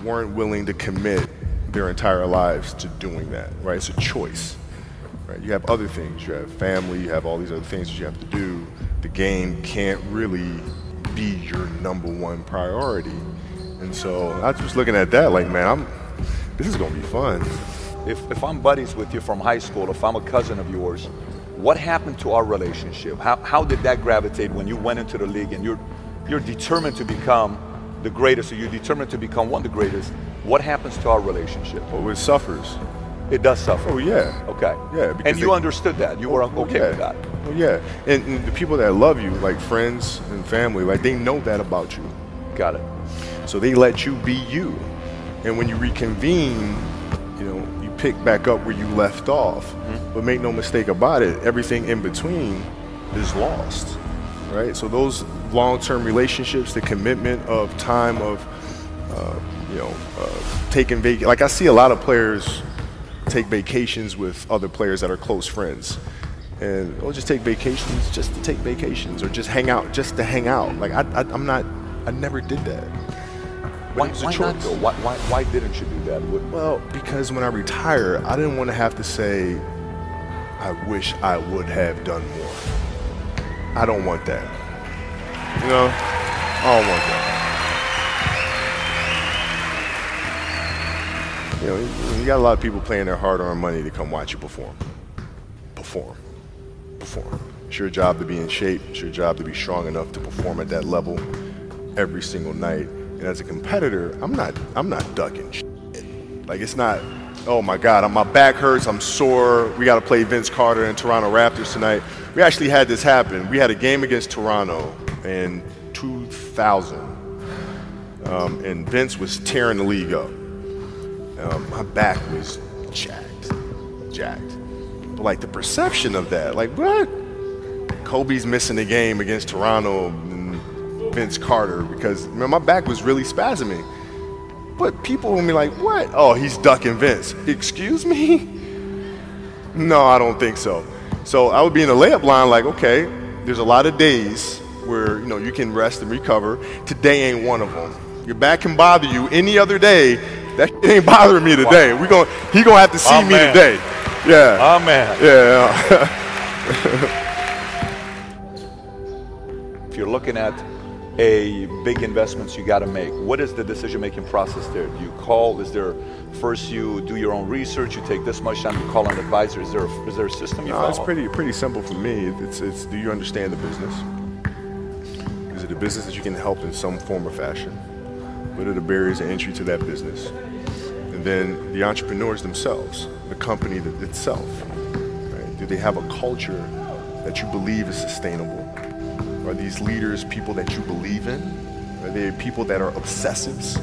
weren't willing to commit their entire lives to doing that, right? It's a choice, right? You have other things. You have family. You have all these other things that you have to do. The game can't really be your #1 priority. And so I was just looking at that like, man, this is going to be fun. If I'm buddies with you from high school, if I'm a cousin of yours, what happened to our relationship? How did that gravitate when you went into the league and you're determined to become the greatest, or you're determined to become one of the greatest? What happens to our relationship? Oh, it suffers. It does suffer. Oh, yeah. Okay. Yeah. And you understood that. You were okay with that. Oh, yeah. And the people that love you, like friends and family, like they know that about you. Got it. So they let you be you. And when you reconvene, you know, you pick back up where you left off. But make no mistake about it, everything in between is lost, right? So those long-term relationships, the commitment of time of, taking like I see a lot of players take vacations with other players that are close friends, and they'll just take vacations just to take vacations, or just hang out just to hang out. Like I never did that. Why not though? Why didn't you do that? Well, because when I retire, I didn't want to have to say, I wish I would have done more. I don't want that. You know, I don't want that. You know, you got a lot of people paying their hard-earned money to come watch you perform. Perform. It's your job to be in shape. It's your job to be strong enough to perform at that level every single night. And as a competitor, I'm not ducking shit. Like, it's not, oh my God, my back hurts, I'm sore, we got to play Vince Carter and Toronto Raptors tonight. We actually had this happen. We had a game against Toronto in 2000, and Vince was tearing the league up. My back was jacked. But like the perception of that, like what? Kobe's missing the game against Toronto and Vince Carter because man, my back was really spasming. But people will be like, what? Oh, he's ducking Vince. Excuse me? No, I don't think so. So I would be in the layup line like, okay, there's a lot of days where you can rest and recover. Today ain't one of them. Your back can bother you any other day. That shit ain't bothering me today. Wow. He gonna have to see me today. Yeah. Amen. Yeah. If you're looking at a big investments you got to make, what is the decision-making process there? Do you call? Is there first you do your own research? You take this much time. You call an advisor. Is there a system you follow? It's pretty simple for me. It's do you understand the business? Is it a business that you can help in some form or fashion? What are the barriers of entry to that business? And then the entrepreneurs themselves, the company itself, right? Do they have a culture that you believe is sustainable? Are these leaders people that you believe in? Are they people that are obsessives?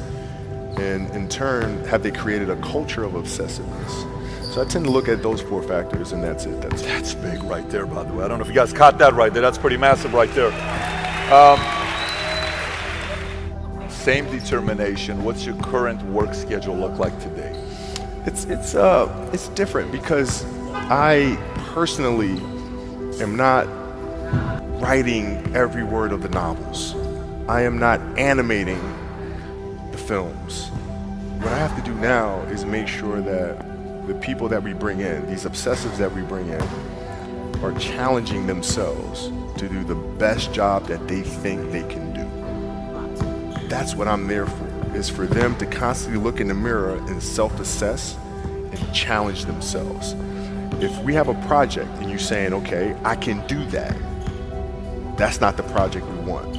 And in turn, have they created a culture of obsessiveness? So I tend to look at those 4 factors, and that's it. That's big right there, by the way. I don't know if you guys caught that right there. That's pretty massive right there. Same determination. What's your current work schedule look like today? It's different because I personally am not writing every word of the novels. I am not animating the films. What I have to do now is make sure that the people that we bring in, these obsessives that we bring in, are challenging themselves to do the best job that they think they can do. That's what I'm there for, is for them to constantly look in the mirror and self-assess and challenge themselves. If we have a project and you're saying, okay, I can do that, that's not the project we want.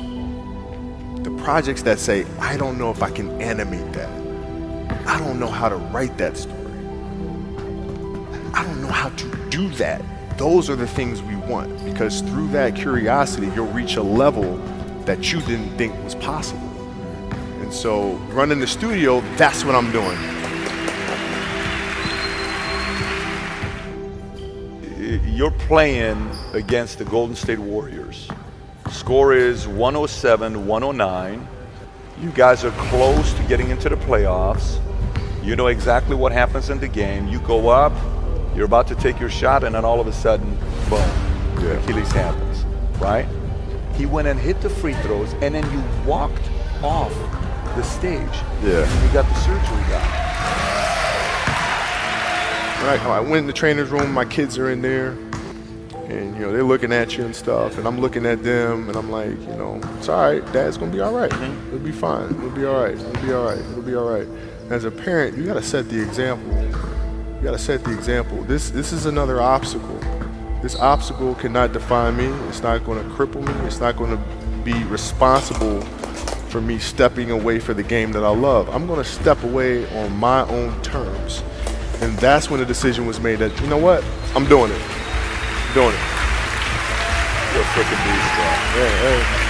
The projects that say, I don't know if I can animate that. I don't know how to write that story. I don't know how to do that. Those are the things we want, because through that curiosity, you'll reach a level that you didn't think was possible. And so running the studio, that's what I'm doing. You're playing against the Golden State Warriors. Score is 107-109. You guys are close to getting into the playoffs. You know exactly what happens in the game. You go up, you're about to take your shot, and then all of a sudden, boom, Achilles happens, right? He went and hit the free throws, and then you walked off the stage. Yeah. And you got the surgery done. When I went in the trainer's room, my kids are in there, and you know they're looking at you and stuff, and I'm looking at them, and I'm like, you know, it's all right. Dad's gonna be all right. It'll be fine. It'll be all right. It'll be all right. It'll be all right. As a parent, you gotta set the example. You gotta set the example. This is another obstacle. This obstacle cannot define me. It's not gonna cripple me. It's not gonna be responsible for me stepping away for the game that I love. I'm gonna step away on my own terms. And that's when the decision was made that, you know what, I'm doing it. I'm doing it. You're a freaking beast, bro. Yeah, hey.